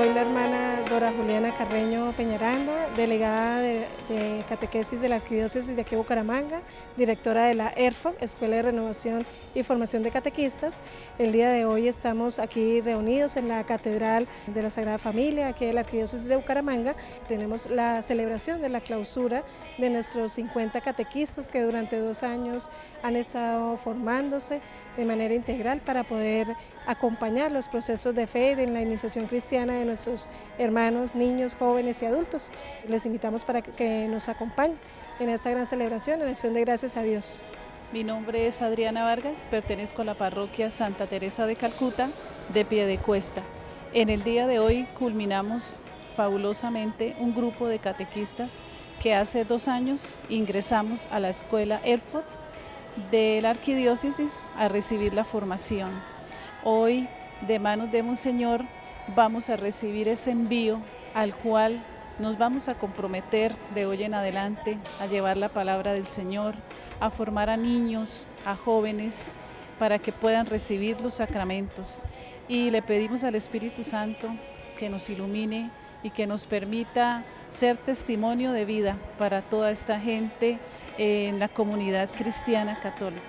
Soy la hermana Dora Juliana Carreño Peñaranda, delegada de catequesis de la Arquidiócesis de aquí Bucaramanga, directora de la ERFOC, Escuela de Renovación y Formación de Catequistas. El día de hoy estamos aquí reunidos en la Catedral de la Sagrada Familia, aquí de la Arquidiócesis de Bucaramanga. Tenemos la celebración de la clausura de nuestros 50 catequistas que durante 2 años han estado formándose de manera integral para poder acompañar los procesos de fe en la iniciación cristiana de nuestros hermanos, niños, jóvenes y adultos. Les invitamos para que nos acompañen en esta gran celebración en acción de gracias a Dios. Mi nombre es Adriana Vargas, pertenezco a la parroquia Santa Teresa de Calcuta de Piedecuesta. En el día de hoy culminamos fabulosamente un grupo de catequistas que hace 2 años ingresamos a la escuela ERFOC de la Arquidiócesis a recibir la formación. Hoy, de manos de Monseñor, vamos a recibir ese envío al cual nos vamos a comprometer de hoy en adelante a llevar la palabra del Señor, a formar a niños, a jóvenes, para que puedan recibir los sacramentos. Y le pedimos al Espíritu Santo que nos ilumine y que nos permita ser testimonio de vida para toda esta gente en la comunidad cristiana católica.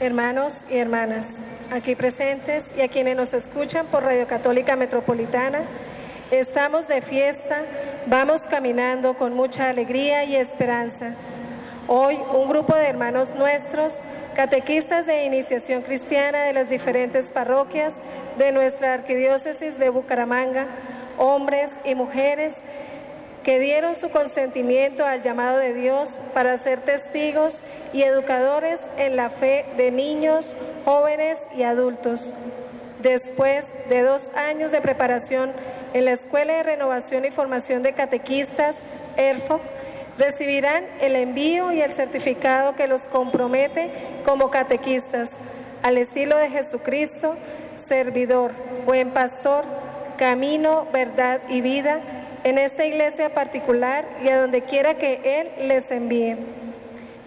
Hermanos y hermanas, aquí presentes y a quienes nos escuchan por Radio Católica Metropolitana, estamos de fiesta, vamos caminando con mucha alegría y esperanza. Hoy, un grupo de hermanos nuestros, catequistas de iniciación cristiana de las diferentes parroquias de nuestra Arquidiócesis de Bucaramanga, hombres y mujeres que dieron su consentimiento al llamado de Dios para ser testigos y educadores en la fe de niños, jóvenes y adultos. Después de 2 años de preparación en la Escuela de Renovación y Formación de Catequistas, ERFOC, recibirán el envío y el certificado que los compromete como catequistas, al estilo de Jesucristo, servidor, buen pastor, camino, verdad y vida, en esta iglesia particular y a donde quiera que Él les envíe.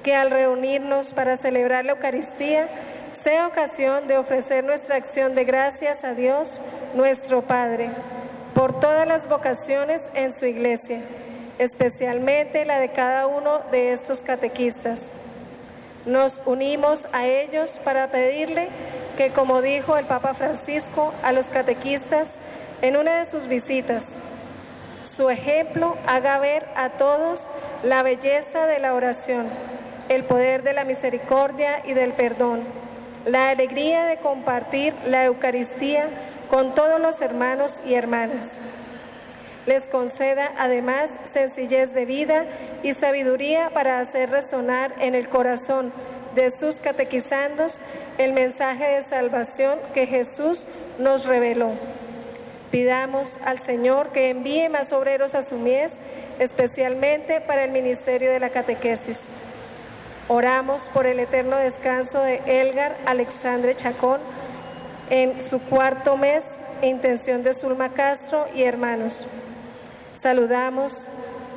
Que al reunirnos para celebrar la Eucaristía, sea ocasión de ofrecer nuestra acción de gracias a Dios, nuestro Padre, por todas las vocaciones en su iglesia, especialmente la de cada uno de estos catequistas. Nos unimos a ellos para pedirle que, como dijo el Papa Francisco a los catequistas en una de sus visitas, su ejemplo haga ver a todos la belleza de la oración, el poder de la misericordia y del perdón, la alegría de compartir la Eucaristía con todos los hermanos y hermanas. Les conceda además sencillez de vida y sabiduría para hacer resonar en el corazón de sus catequizandos el mensaje de salvación que Jesús nos reveló. Pidamos al Señor que envíe más obreros a su mies, especialmente para el ministerio de la catequesis. Oramos por el eterno descanso de Elgar Alexandre Chacón en su 4º mes, intención de Zulma Castro y hermanos. Saludamos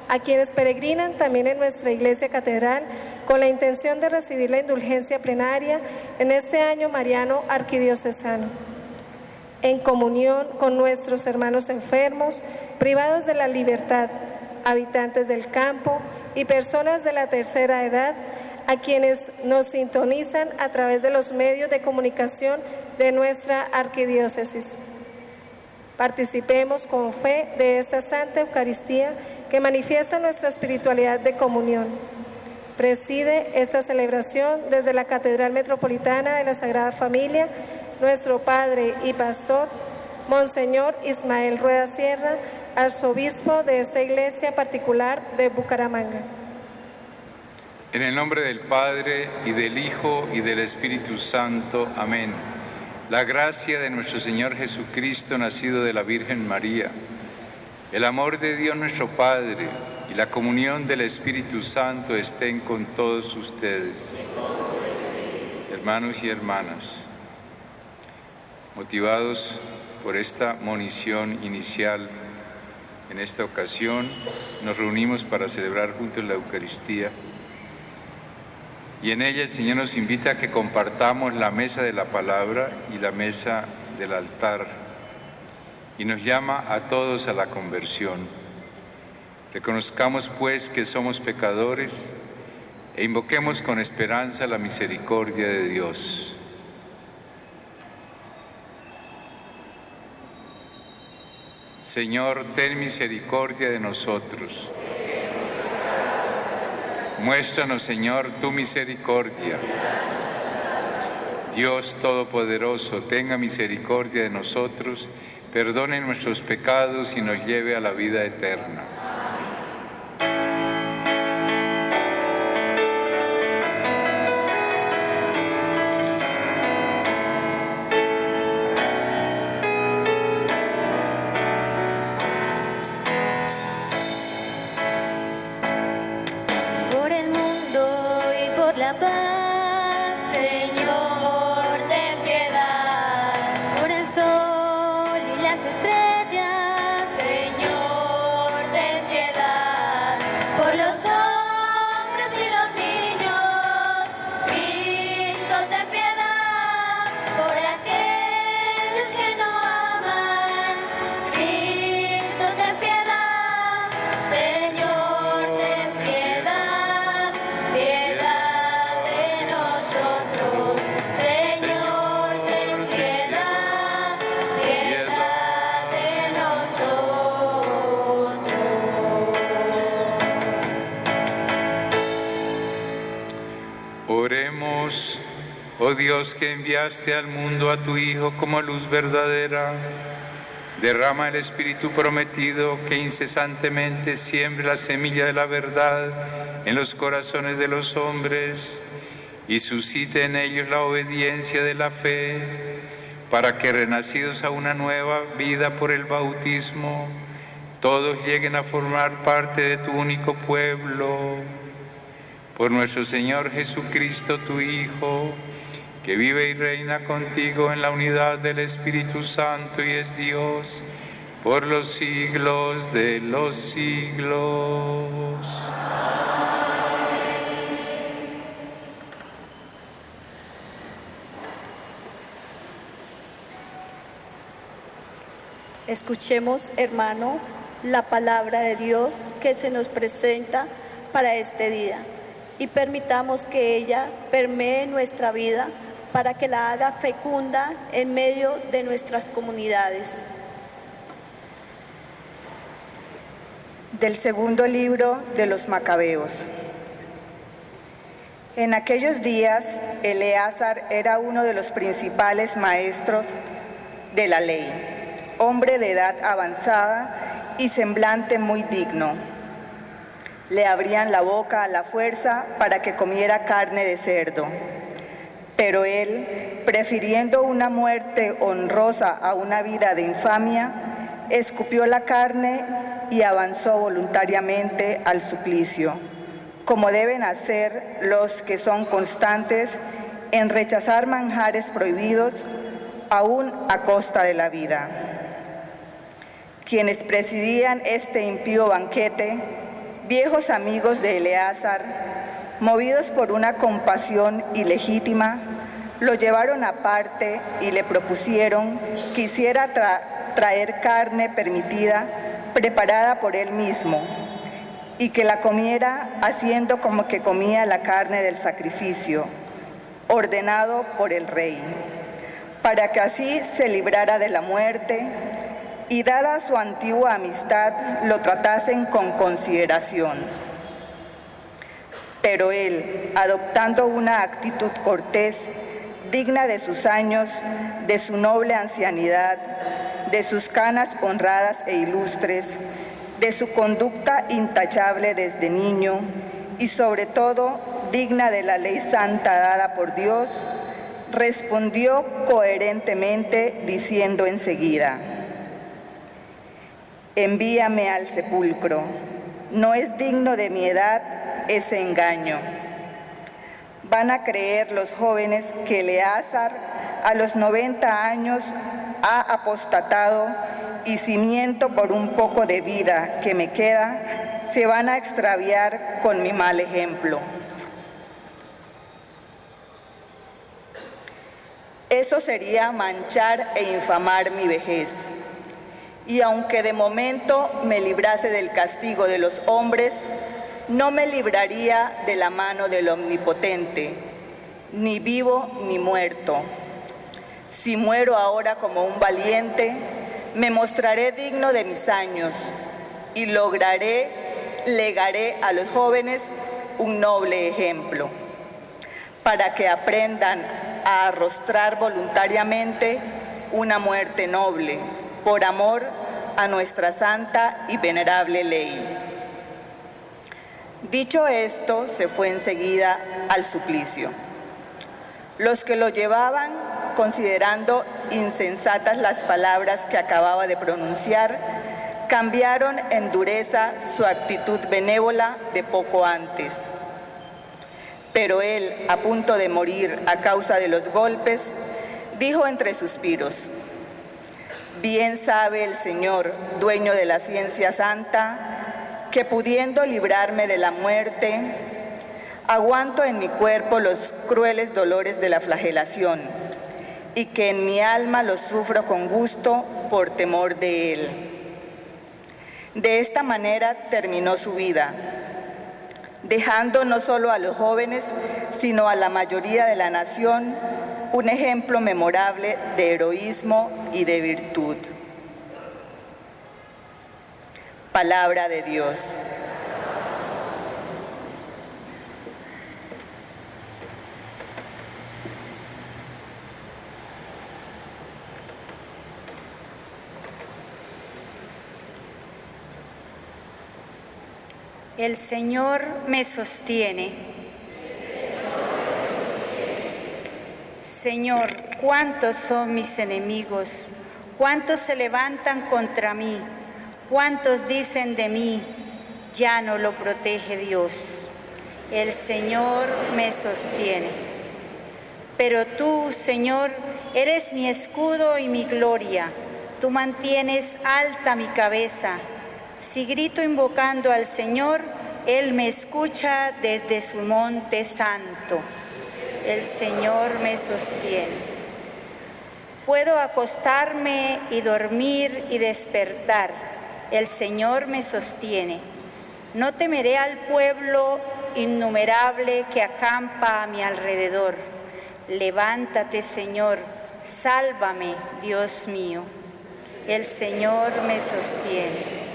a quienes peregrinan también en nuestra iglesia catedral con la intención de recibir la indulgencia plenaria en este año mariano arquidiocesano. En comunión con nuestros hermanos enfermos, privados de la libertad, habitantes del campo y personas de la tercera edad, a quienes nos sintonizan a través de los medios de comunicación de nuestra arquidiócesis. Participemos con fe de esta Santa Eucaristía que manifiesta nuestra espiritualidad de comunión. Preside esta celebración desde la Catedral Metropolitana de la Sagrada Familia nuestro Padre y Pastor, Monseñor Ismael Rueda Sierra, arzobispo de esta iglesia particular de Bucaramanga. En el nombre del Padre, y del Hijo, y del Espíritu Santo. Amén. La gracia de nuestro Señor Jesucristo, nacido de la Virgen María, el amor de Dios nuestro Padre y la comunión del Espíritu Santo estén con todos ustedes. Hermanos y hermanas, motivados por esta monición inicial, en esta ocasión nos reunimos para celebrar juntos la Eucaristía. Y en ella el Señor nos invita a que compartamos la mesa de la palabra y la mesa del altar. Y nos llama a todos a la conversión. Reconozcamos pues que somos pecadores e invoquemos con esperanza la misericordia de Dios. Señor, ten misericordia de nosotros. Muéstranos, Señor, tu misericordia. Dios Todopoderoso, tenga misericordia de nosotros, perdone nuestros pecados y nos lleve a la vida eterna. Oremos. Oh Dios, que enviaste al mundo a tu Hijo como luz verdadera, Derrama el Espíritu prometido que incesantemente siembre la semilla de la verdad en los corazones de los hombres y suscite en ellos la obediencia de la fe, para que, renacidos a una nueva vida por el bautismo, todos lleguen a formar parte de tu único pueblo. Por nuestro Señor Jesucristo, tu Hijo, que vive y reina contigo en la unidad del Espíritu Santo y es Dios por los siglos de los siglos. Escuchemos, hermano, la palabra de Dios que se nos presenta para este día y permitamos que ella permee nuestra vida para que la haga fecunda en medio de nuestras comunidades. Del segundo libro de los Macabeos. En aquellos días, Eleazar era uno de los principales maestros de la ley, hombre de edad avanzada y semblante muy digno. Le abrían la boca a la fuerza para que comiera carne de cerdo. Pero él, prefiriendo una muerte honrosa a una vida de infamia, escupió la carne y avanzó voluntariamente al suplicio, como deben hacer los que son constantes en rechazar manjares prohibidos, aún a costa de la vida. Quienes presidían este impío banquete, viejos amigos de Eleazar, movidos por una compasión ilegítima, lo llevaron aparte y le propusieron que hiciera traer carne permitida, preparada por él mismo, y que la comiera haciendo como que comía la carne del sacrificio, ordenado por el rey, para que así se librara de la muerte, y dada su antigua amistad, lo tratasen con consideración. Pero él, adoptando una actitud cortés, digna de sus años, de su noble ancianidad, de sus canas honradas e ilustres, de su conducta intachable desde niño y sobre todo digna de la ley santa dada por Dios, respondió coherentemente diciendo enseguida: envíame al sepulcro, no es digno de mi edad ese engaño. Van a creer los jóvenes que Eleazar a los 90 años ha apostatado y si miento por un poco de vida que me queda, se van a extraviar con mi mal ejemplo. Eso sería manchar e infamar mi vejez. Y aunque de momento me librase del castigo de los hombres, no me libraría de la mano del Omnipotente, ni vivo ni muerto. Si muero ahora como un valiente, me mostraré digno de mis años y legaré a los jóvenes un noble ejemplo, para que aprendan a arrostrar voluntariamente una muerte noble, por amor a nuestra santa y venerable ley. Dicho esto, se fue enseguida al suplicio. Los que lo llevaban, considerando insensatas las palabras que acababa de pronunciar, cambiaron en dureza su actitud benévola de poco antes. Pero él, a punto de morir a causa de los golpes, dijo entre suspiros: bien sabe el Señor, dueño de la ciencia santa, que pudiendo librarme de la muerte, aguanto en mi cuerpo los crueles dolores de la flagelación, y que en mi alma los sufro con gusto por temor de él. De esta manera terminó su vida, dejando no solo a los jóvenes, sino a la mayoría de la nación, un ejemplo memorable de heroísmo y de virtud. Palabra de Dios. El Señor me sostiene. Señor, ¿cuántos son mis enemigos? ¿Cuántos se levantan contra mí? ¿Cuántos dicen de mí, ya no lo protege Dios? El Señor me sostiene. Pero tú, Señor, eres mi escudo y mi gloria. Tú mantienes alta mi cabeza. Si grito invocando al Señor, Él me escucha desde su monte santo. El Señor me sostiene. Puedo acostarme y dormir y despertar. El Señor me sostiene. No temeré al pueblo innumerable que acampa a mi alrededor. Levántate, Señor, sálvame, Dios mío. El Señor me sostiene.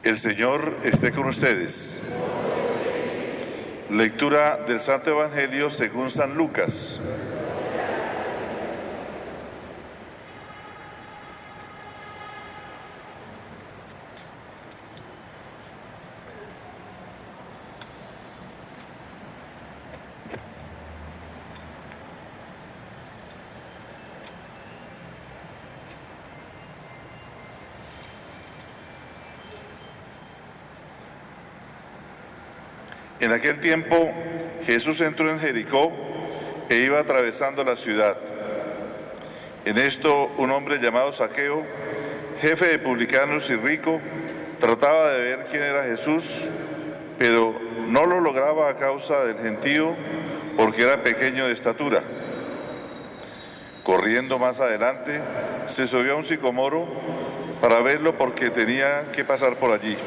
El Señor esté con ustedes. Lectura del Santo Evangelio según San Lucas. En aquel tiempo Jesús entró en Jericó e iba atravesando la ciudad. En esto un hombre llamado Zaqueo, jefe de publicanos y rico, trataba de ver quién era Jesús, pero no lo lograba a causa del gentío porque era pequeño de estatura. Corriendo más adelante, se subió a un sicomoro para verlo porque tenía que pasar por allí.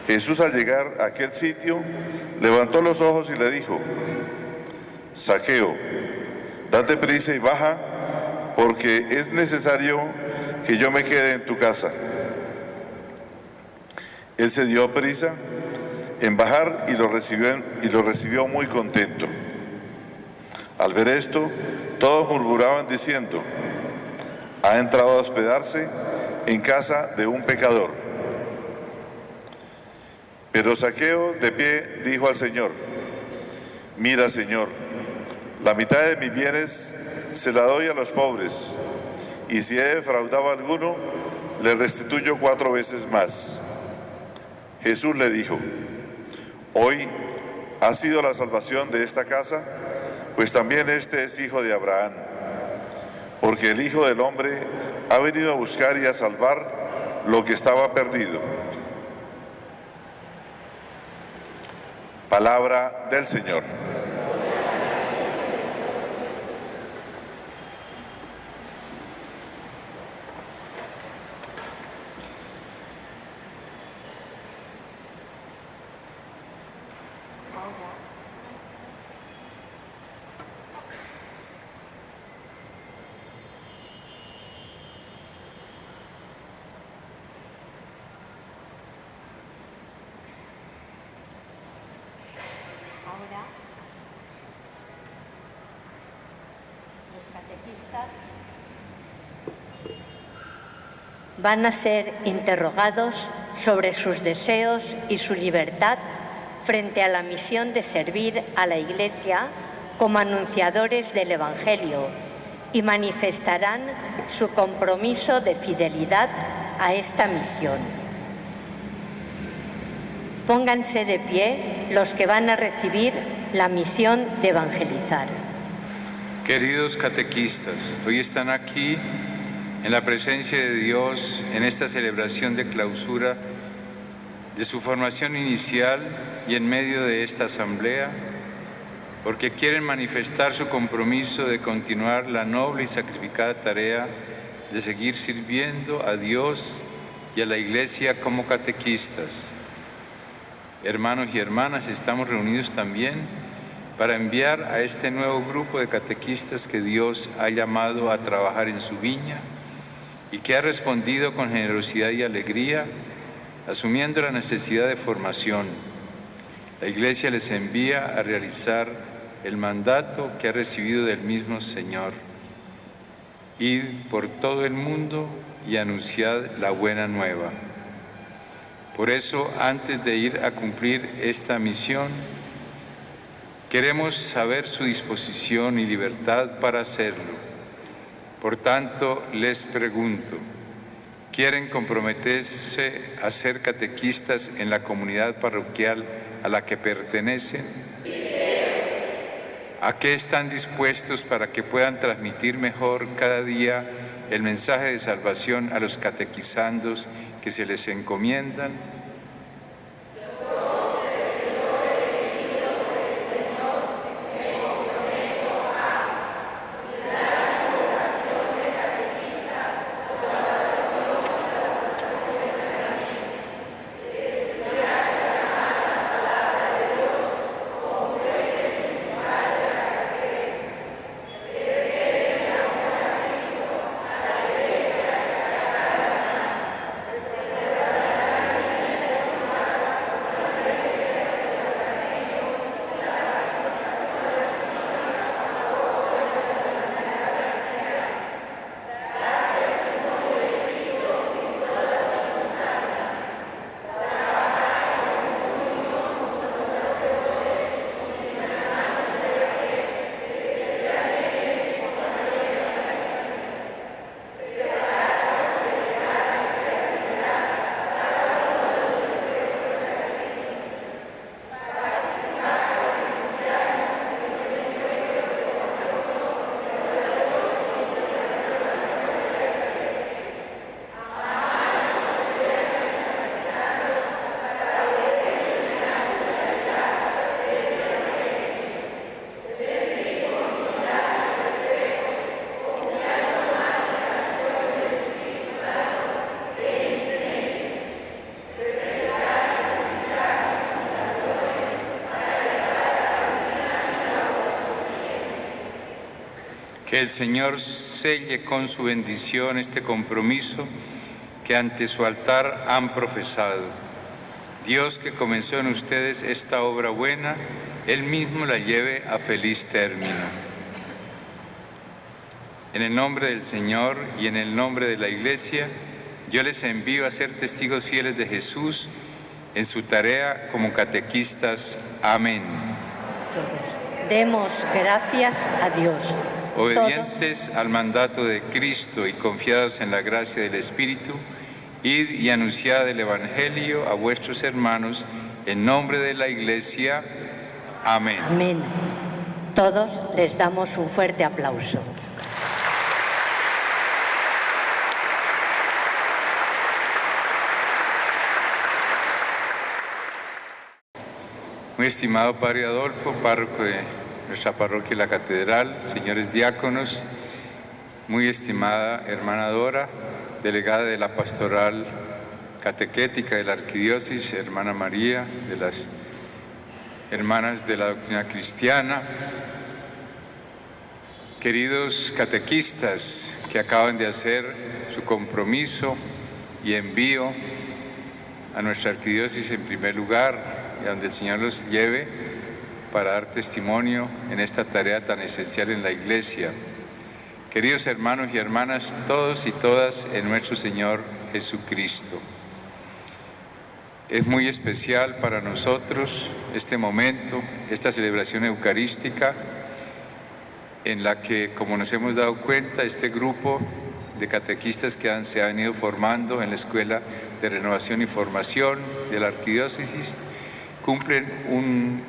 Jesús, al llegar a aquel sitio, levantó los ojos y le dijo: Zaqueo, date prisa y baja, porque es necesario que yo me quede en tu casa. Él se dio prisa en bajar y lo recibió muy contento. Al ver esto, todos murmuraban diciendo: ha entrado a hospedarse en casa de un pecador. Pero Zaqueo, de pie, dijo al Señor: mira, Señor, la mitad de mis bienes se la doy a los pobres, y si he defraudado a alguno, le restituyo 4 veces más. Jesús le dijo: hoy ha sido la salvación de esta casa, pues también este es hijo de Abraham, porque el Hijo del Hombre ha venido a buscar y a salvar lo que estaba perdido. Palabra del Señor. catequistas van a ser interrogados sobre sus deseos y su libertad frente a la misión de servir a la Iglesia como anunciadores del Evangelio y manifestarán su compromiso de fidelidad a esta misión. Pónganse de pie los que van a recibir la misión de evangelizar. Queridos catequistas, hoy están aquí en la presencia de Dios en esta celebración de clausura de su formación inicial y en medio de esta asamblea, porque quieren manifestar su compromiso de continuar la noble y sacrificada tarea de seguir sirviendo a Dios y a la Iglesia como catequistas. Hermanos y hermanas, estamos reunidos también para enviar a este nuevo grupo de catequistas que Dios ha llamado a trabajar en su viña y que ha respondido con generosidad y alegría, asumiendo la necesidad de formación. La Iglesia les envía a realizar el mandato que ha recibido del mismo Señor: id por todo el mundo y anunciad la buena nueva. Por eso, antes de ir a cumplir esta misión, queremos saber su disposición y libertad para hacerlo. Por tanto, les pregunto, ¿quieren comprometerse a ser catequistas en la comunidad parroquial a la que pertenecen? ¿A qué están dispuestos para que puedan transmitir mejor cada día el mensaje de salvación a los catequizandos que se les encomiendan? Que el Señor selle con su bendición este compromiso que ante su altar han profesado. Dios, que comenzó en ustedes esta obra buena, Él mismo la lleve a feliz término. En el nombre del Señor y en el nombre de la Iglesia, yo les envío a ser testigos fieles de Jesús en su tarea como catequistas. Amén. Todos demos gracias a Dios. Obedientes al mandato de Cristo y confiados en la gracia del Espíritu, id y anunciad el Evangelio a vuestros hermanos en nombre de la Iglesia. Amén. Amén. Todos les damos un fuerte aplauso. Muy estimado Padre Adolfo, párroco de nuestra parroquia y la catedral, señores diáconos, muy estimada hermana Dora, delegada de la pastoral catequética de la arquidiócesis, hermana María, de las hermanas de la doctrina cristiana, queridos catequistas que acaban de hacer su compromiso y envío a nuestra arquidiócesis en primer lugar, y a donde el Señor los lleve para dar testimonio en esta tarea tan esencial en la Iglesia. Queridos hermanos y hermanas, todos y todas en nuestro Señor Jesucristo. Es muy especial para nosotros este momento, esta celebración eucarística, en la que, como nos hemos dado cuenta, este grupo de catequistas que se han ido formando en la Escuela de Renovación y Formación de la Arquidiócesis cumplen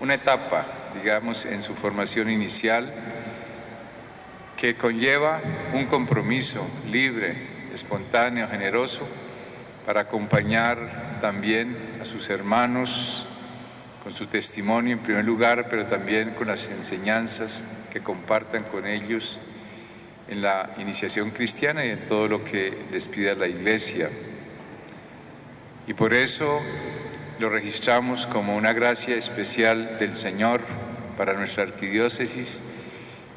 una etapa, digamos, en su formación inicial que conlleva un compromiso libre, espontáneo, generoso, para acompañar también a sus hermanos con su testimonio en primer lugar, pero también con las enseñanzas que compartan con ellos en la iniciación cristiana y en todo lo que les pida la Iglesia. Y por eso lo registramos como una gracia especial del Señor para nuestra arquidiócesis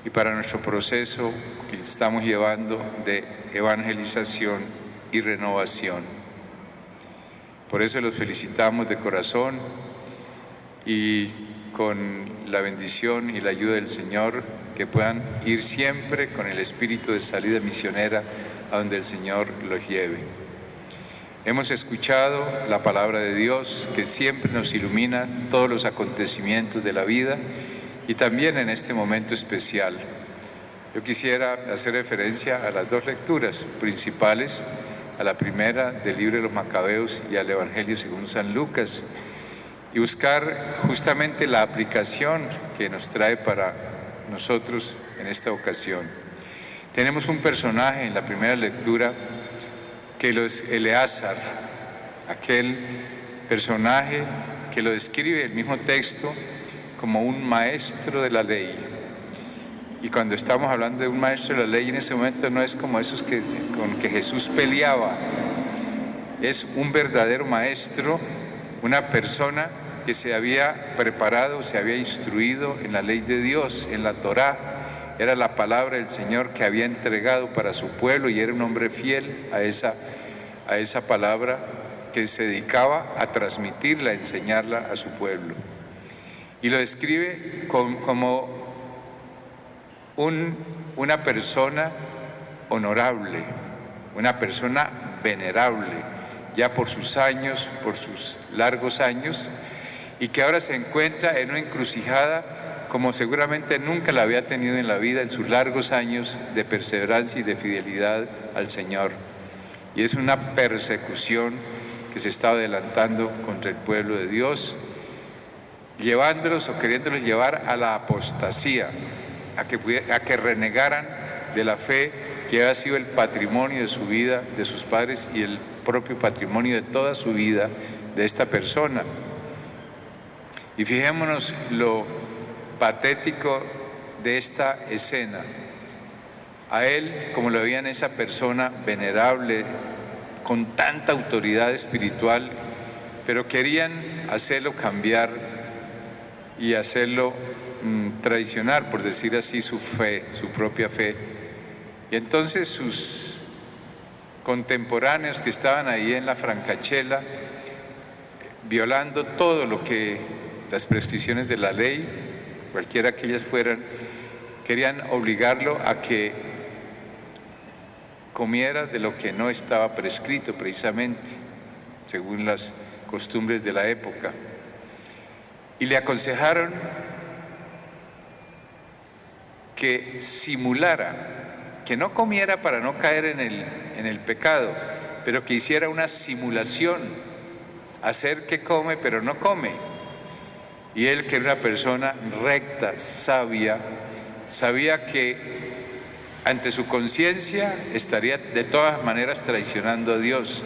y para nuestro proceso que estamos llevando de evangelización y renovación. Por eso los felicitamos de corazón y con la bendición y la ayuda del Señor, que puedan ir siempre con el espíritu de salida misionera a donde el Señor los lleve. Hemos escuchado la palabra de Dios que siempre nos ilumina todos los acontecimientos de la vida y también en este momento especial. Yo quisiera hacer referencia a las dos lecturas principales, a la primera del libro de los Macabeos y al Evangelio según San Lucas, y buscar justamente la aplicación que nos trae para nosotros en esta ocasión. Tenemos un personaje en la primera lectura que es Eleazar, aquel personaje que lo describe el mismo texto como un maestro de la ley. Y cuando estamos hablando de un maestro de la ley en ese momento no es como esos con que Jesús peleaba, es un verdadero maestro, una persona que se había preparado, se había instruido en la ley de Dios, en la Torá. Era la palabra del Señor que había entregado para su pueblo y era un hombre fiel a esa palabra que se dedicaba a transmitirla, a enseñarla a su pueblo. Y lo describe como una persona honorable, una persona venerable, ya por sus años, por sus largos años, y que ahora se encuentra en una encrucijada como seguramente nunca la había tenido en la vida en sus largos años de perseverancia y de fidelidad al Señor. Y es una persecución que se está adelantando contra el pueblo de Dios, llevándolos o queriéndolos llevar a la apostasía, a que renegaran de la fe que había sido el patrimonio de su vida, de sus padres y el propio patrimonio de toda su vida de esta persona. Y fijémonos lo patético de esta escena. A él, como lo veían, esa persona venerable, con tanta autoridad espiritual, pero querían hacerlo cambiar y hacerlo traicionar, por decir así, su fe, su propia fe. Y entonces sus contemporáneos que estaban ahí en la Francachela, violando todo lo que las prescripciones de la ley, cualquiera que ellas fueran, querían obligarlo a que comiera de lo que no estaba prescrito precisamente, según las costumbres de la época. Y le aconsejaron que simulara, que no comiera para no caer en el pecado, pero que hiciera una simulación, hacer que come pero no come. Y él, que era una persona recta, sabia, sabía que ante su conciencia estaría de todas maneras traicionando a Dios,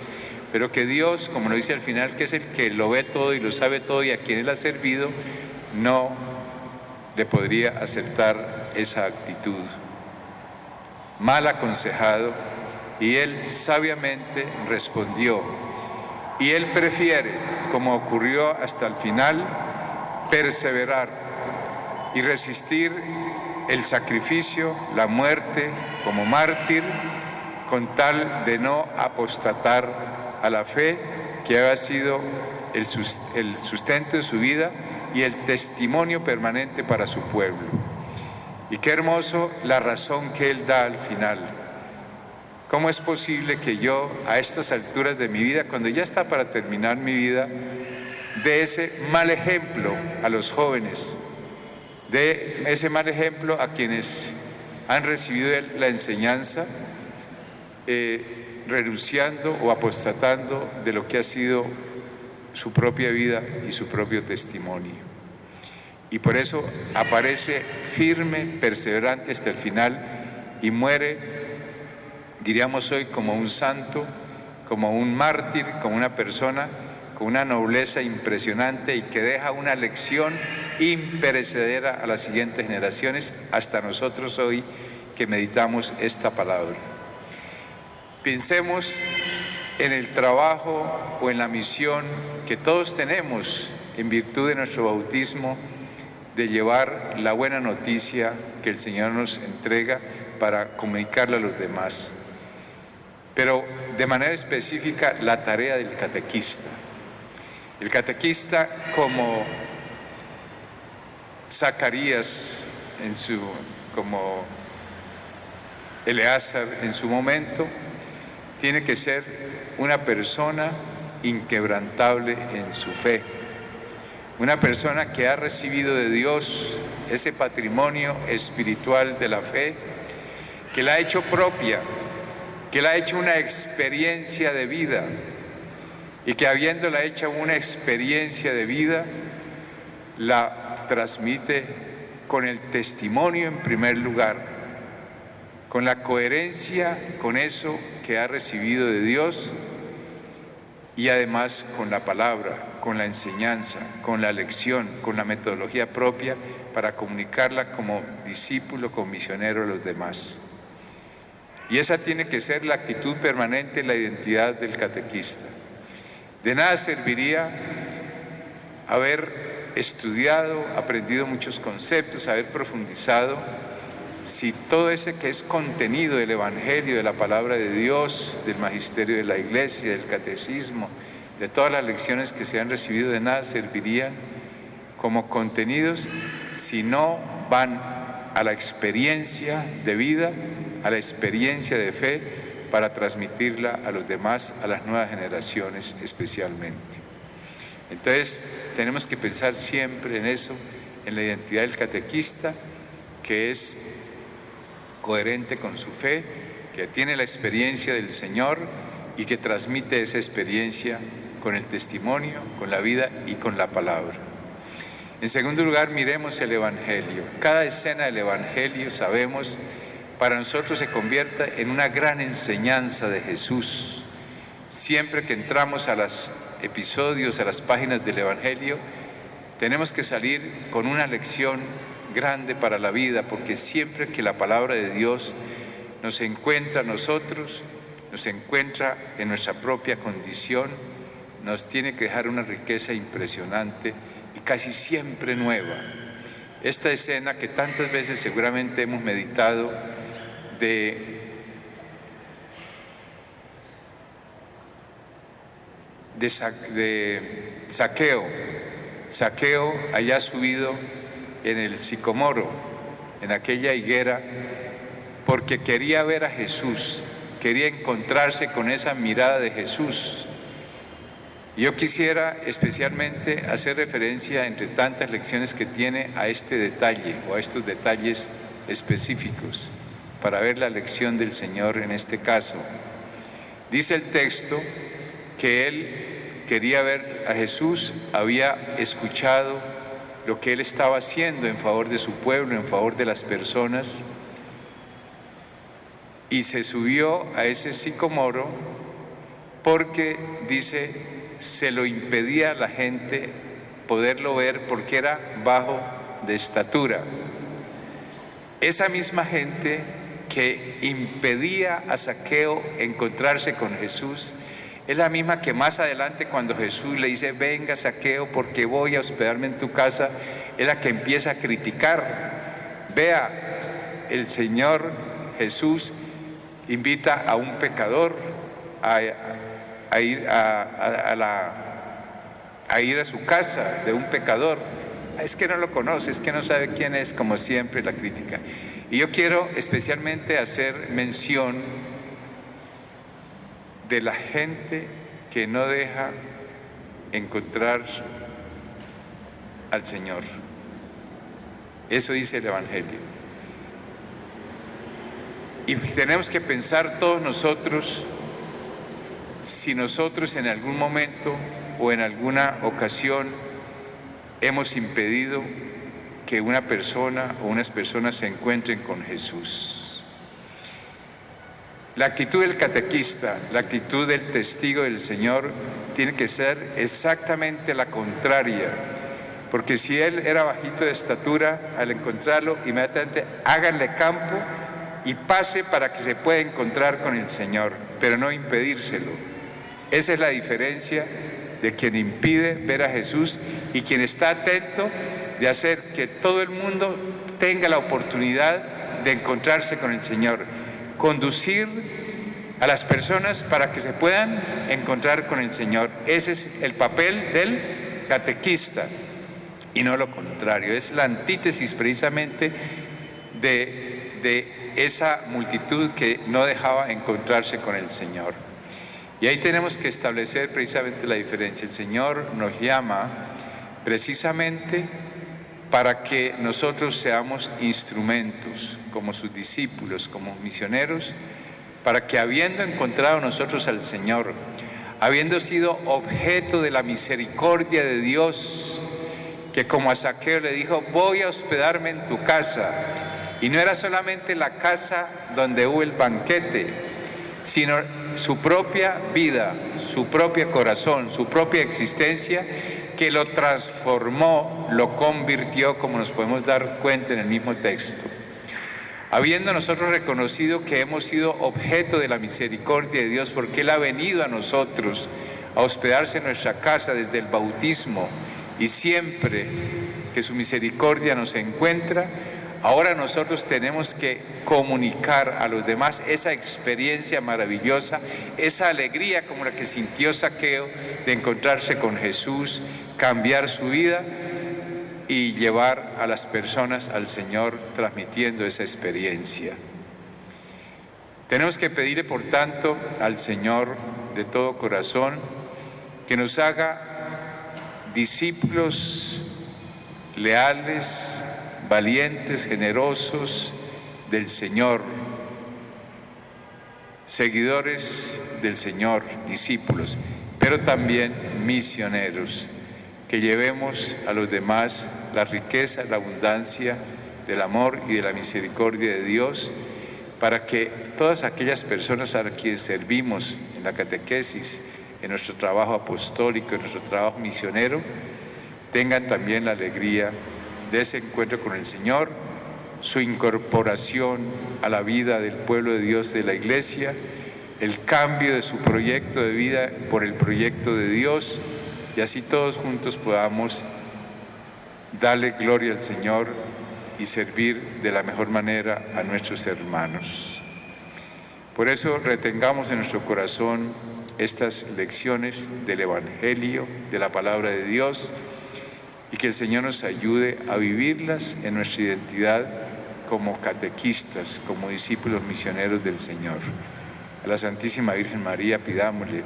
pero que Dios, como lo dice al final, que es el que lo ve todo y lo sabe todo y a quien él ha servido, no le podría aceptar esa actitud. Mal aconsejado, y él sabiamente respondió, y él prefiere, como ocurrió hasta el final, perseverar y resistir el sacrificio, la muerte como mártir, con tal de no apostatar a la fe que había sido el sustento de su vida y el testimonio permanente para su pueblo. Y qué hermoso la razón que Él da al final. ¿Cómo es posible que yo, a estas alturas de mi vida, cuando ya está para terminar mi vida, dé ese mal ejemplo a los jóvenes, dé ese mal ejemplo a quienes han recibido la enseñanza, renunciando o apostatando de lo que ha sido su propia vida y su propio testimonio? Y por eso aparece firme, perseverante hasta el final y muere, diríamos hoy, como un santo, como un mártir, como una persona con una nobleza impresionante y que deja una lección imperecedera a las siguientes generaciones, hasta nosotros hoy que meditamos esta palabra. Pensemos en el trabajo o en la misión que todos tenemos en virtud de nuestro bautismo, de llevar la buena noticia que el Señor nos entrega para comunicarla a los demás. Pero de manera específica la tarea del catequista. El catequista, como Zacarías, como Eleazar en su momento, tiene que ser una persona inquebrantable en su fe. Una persona que ha recibido de Dios ese patrimonio espiritual de la fe, que la ha hecho propia, que la ha hecho una experiencia de vida y que habiéndola hecho una experiencia de vida, la transmite con el testimonio en primer lugar, con la coherencia con eso que ha recibido de Dios y además con la palabra, con la enseñanza, con la lección, con la metodología propia para comunicarla como discípulo, como misionero a los demás. Y esa tiene que ser la actitud permanente en la identidad del catequista. De nada serviría haber estudiado, aprendido muchos conceptos, haber profundizado, si todo ese que es contenido del Evangelio, de la palabra de Dios, del magisterio de la Iglesia, del catecismo, de todas las lecciones que se han recibido, de nada servirían como contenidos si no van a la experiencia de vida, a la experiencia de fe, para transmitirla a los demás, a las nuevas generaciones especialmente. Entonces, tenemos que pensar siempre en eso, en la identidad del catequista, que es coherente con su fe, que tiene la experiencia del Señor y que transmite esa experiencia con el testimonio, con la vida y con la palabra. En segundo lugar, miremos el Evangelio. Cada escena del Evangelio, sabemos, para nosotros se convierte en una gran enseñanza de Jesús. Siempre que entramos a los episodios, a las páginas del Evangelio, tenemos que salir con una lección grande para la vida, porque siempre que la palabra de Dios nos encuentra a nosotros, nos encuentra en nuestra propia condición, nos tiene que dejar una riqueza impresionante y casi siempre nueva. Esta escena que tantas veces seguramente hemos meditado de Zaqueo. Zaqueo allá subido en el sicomoro, en aquella higuera, porque quería ver a Jesús, quería encontrarse con esa mirada de Jesús. Yo quisiera especialmente hacer referencia, entre tantas lecciones que tiene, a este detalle o a estos detalles específicos para ver la lección del Señor en este caso. Dice el texto que él quería ver a Jesús, había escuchado lo que él estaba haciendo en favor de su pueblo, en favor de las personas, y se subió a ese sicomoro porque, dice, se lo impedía a la gente poderlo ver porque era bajo de estatura. Esa misma gente que impedía a Zaqueo encontrarse con Jesús es la misma que más adelante, cuando Jesús le dice: venga, Zaqueo, porque voy a hospedarme en tu casa, es la que empieza a criticar. Vea, el Señor Jesús invita a un pecador a ir a su casa de un pecador, es que no lo conoce, es que no sabe quién es, como siempre la crítica. Y yo quiero especialmente hacer mención de la gente que no deja encontrar al Señor. Eso dice el Evangelio. Y tenemos que pensar todos nosotros, si nosotros en algún momento o en alguna ocasión hemos impedido que una persona o unas personas se encuentren con Jesús. La actitud del catequista, la actitud del testigo del Señor tiene que ser exactamente la contraria, porque si él era bajito de estatura, al encontrarlo, inmediatamente háganle campo y pase para que se pueda encontrar con el Señor, pero no impedírselo. Esa es la diferencia de quien impide ver a Jesús y quien está atento de hacer que todo el mundo tenga la oportunidad de encontrarse con el Señor. Conducir a las personas para que se puedan encontrar con el Señor. Ese es el papel del catequista y no lo contrario. Es la antítesis precisamente de esa multitud que no dejaba encontrarse con el Señor. Y ahí tenemos que establecer precisamente la diferencia. El Señor nos llama precisamente para que nosotros seamos instrumentos, como sus discípulos, como misioneros, para que habiendo encontrado nosotros al Señor, habiendo sido objeto de la misericordia de Dios, que como a Zaqueo le dijo, voy a hospedarme en tu casa, y no era solamente la casa donde hubo el banquete, sino su propia vida, su propio corazón, su propia existencia, que lo transformó, lo convirtió, como nos podemos dar cuenta en el mismo texto. Habiendo nosotros reconocido que hemos sido objeto de la misericordia de Dios, porque Él ha venido a nosotros a hospedarse en nuestra casa desde el bautismo, y siempre que su misericordia nos encuentra, ahora nosotros tenemos que comunicar a los demás esa experiencia maravillosa, esa alegría como la que sintió Zaqueo de encontrarse con Jesús, cambiar su vida y llevar a las personas al Señor transmitiendo esa experiencia. Tenemos que pedirle, por tanto, al Señor de todo corazón que nos haga discípulos leales, valientes, generosos del Señor, seguidores del Señor, discípulos, pero también misioneros, que llevemos a los demás la riqueza, la abundancia del amor y de la misericordia de Dios, para que todas aquellas personas a quienes servimos en la catequesis, en nuestro trabajo apostólico, en nuestro trabajo misionero, tengan también la alegría de ese encuentro con el Señor, su incorporación a la vida del pueblo de Dios de la Iglesia, el cambio de su proyecto de vida por el proyecto de Dios, y así todos juntos podamos darle gloria al Señor y servir de la mejor manera a nuestros hermanos. Por eso retengamos en nuestro corazón estas lecciones del Evangelio, de la palabra de Dios, y que el Señor nos ayude a vivirlas en nuestra identidad como catequistas, como discípulos misioneros del Señor. A la Santísima Virgen María pidámosle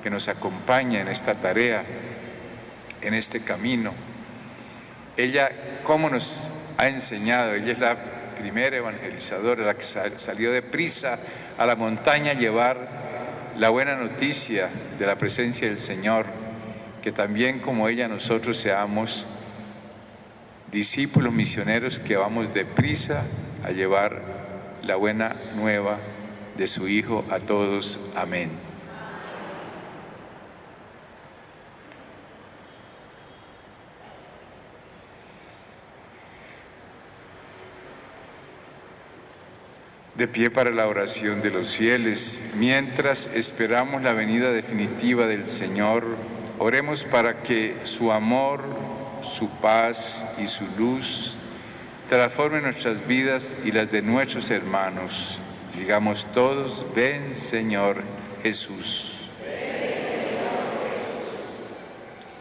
que nos acompañe en esta tarea, en este camino. Ella, ¿cómo nos ha enseñado? Ella es la primera evangelizadora, la que salió deprisa a la montaña a llevar la buena noticia de la presencia del Señor. Que también como ella nosotros seamos discípulos misioneros que vamos deprisa a llevar la buena nueva de su Hijo a todos. Amén. De pie para la oración de los fieles, mientras esperamos la venida definitiva del Señor, oremos para que su amor, su paz y su luz transformen nuestras vidas y las de nuestros hermanos. Digamos todos, ven Señor Jesús.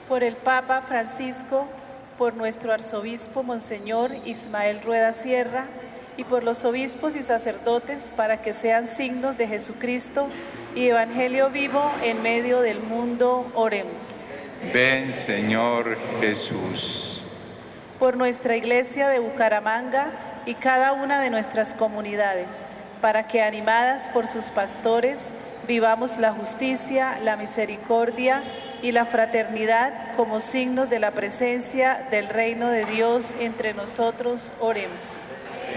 Por el Papa Francisco, por nuestro arzobispo Monseñor Ismael Rueda Sierra y por los obispos y sacerdotes para que sean signos de Jesucristo y evangelio vivo en medio del mundo. Oremos. Ven, Señor Jesús. Por nuestra iglesia de Bucaramanga y cada una de nuestras comunidades, para que, animadas por sus pastores, vivamos la justicia, la misericordia y la fraternidad como signos de la presencia del reino de Dios entre nosotros. Oremos.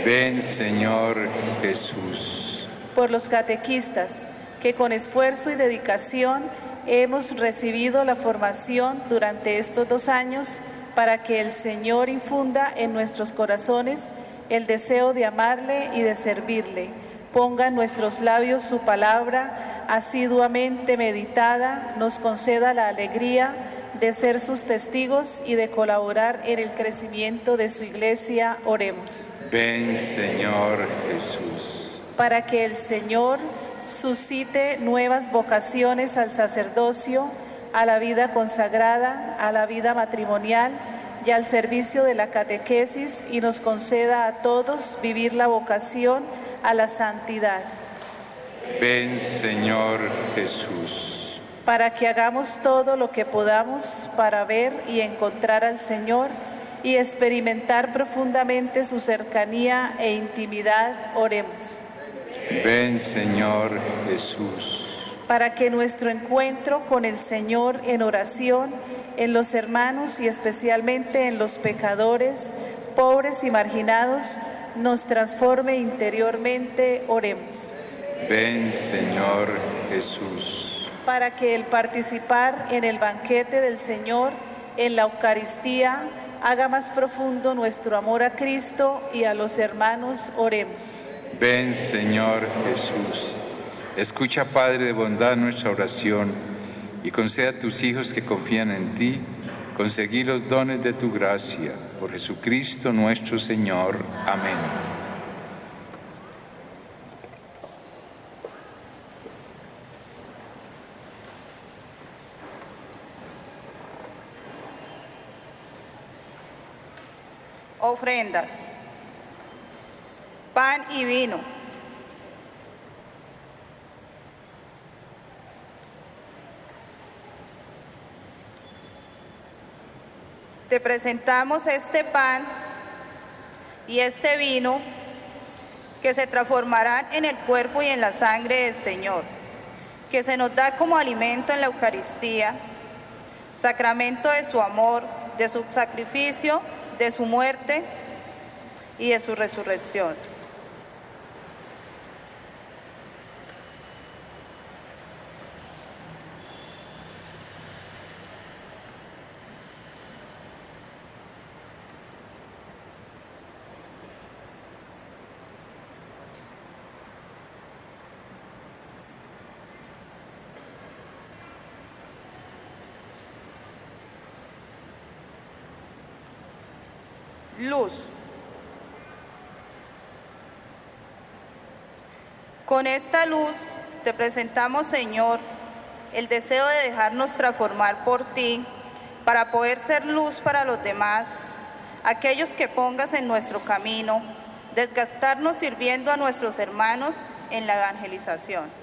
Ven, Señor Jesús. Por los catequistas, que con esfuerzo y dedicación hemos recibido la formación durante estos 2 años, para que el Señor infunda en nuestros corazones el deseo de amarle y de servirle. Ponga en nuestros labios su palabra asiduamente meditada, nos conceda la alegría de ser sus testigos y de colaborar en el crecimiento de su iglesia. Oremos. Ven, Señor Jesús. Para que el Señor suscite nuevas vocaciones al sacerdocio, a la vida consagrada, a la vida matrimonial y al servicio de la catequesis, y nos conceda a todos vivir la vocación a la santidad. Ven, Señor Jesús. Para que hagamos todo lo que podamos para ver y encontrar al Señor y experimentar profundamente su cercanía e intimidad. Oremos. Ven, Señor Jesús. Para que nuestro encuentro con el Señor en oración, en los hermanos y especialmente en los pecadores, pobres y marginados, nos transforme interiormente. Oremos. Ven, Señor Jesús. Para que el participar en el banquete del Señor, en la Eucaristía, haga más profundo nuestro amor a Cristo y a los hermanos. Oremos. Ven, Señor Jesús. Escucha, Padre de bondad, nuestra oración y conceda a tus hijos que confían en ti conseguir los dones de tu gracia. Por Jesucristo nuestro Señor. Amén. Ofrendas. Pan y vino. Te presentamos este pan y este vino que se transformarán en el cuerpo y en la sangre del Señor, que se nos da como alimento en la Eucaristía, sacramento de su amor, de su sacrificio, de su muerte y de su resurrección. Luz. Con esta luz te presentamos, Señor, el deseo de dejarnos transformar por ti para poder ser luz para los demás, aquellos que pongas en nuestro camino, desgastarnos sirviendo a nuestros hermanos en la evangelización.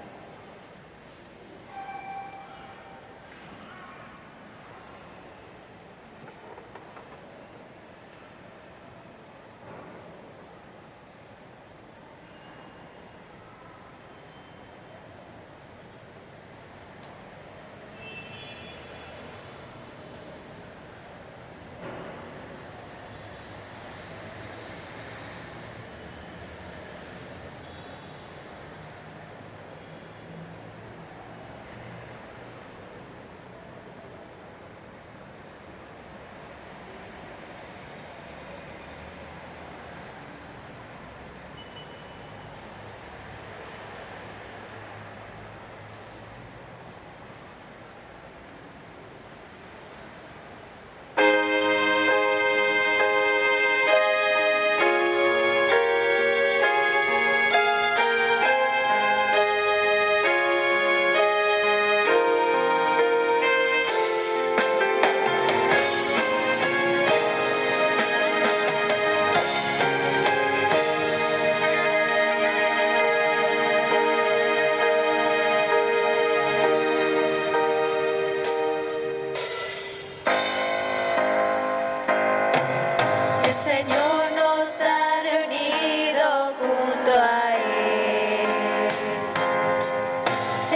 Señor nos ha reunido junto a Él.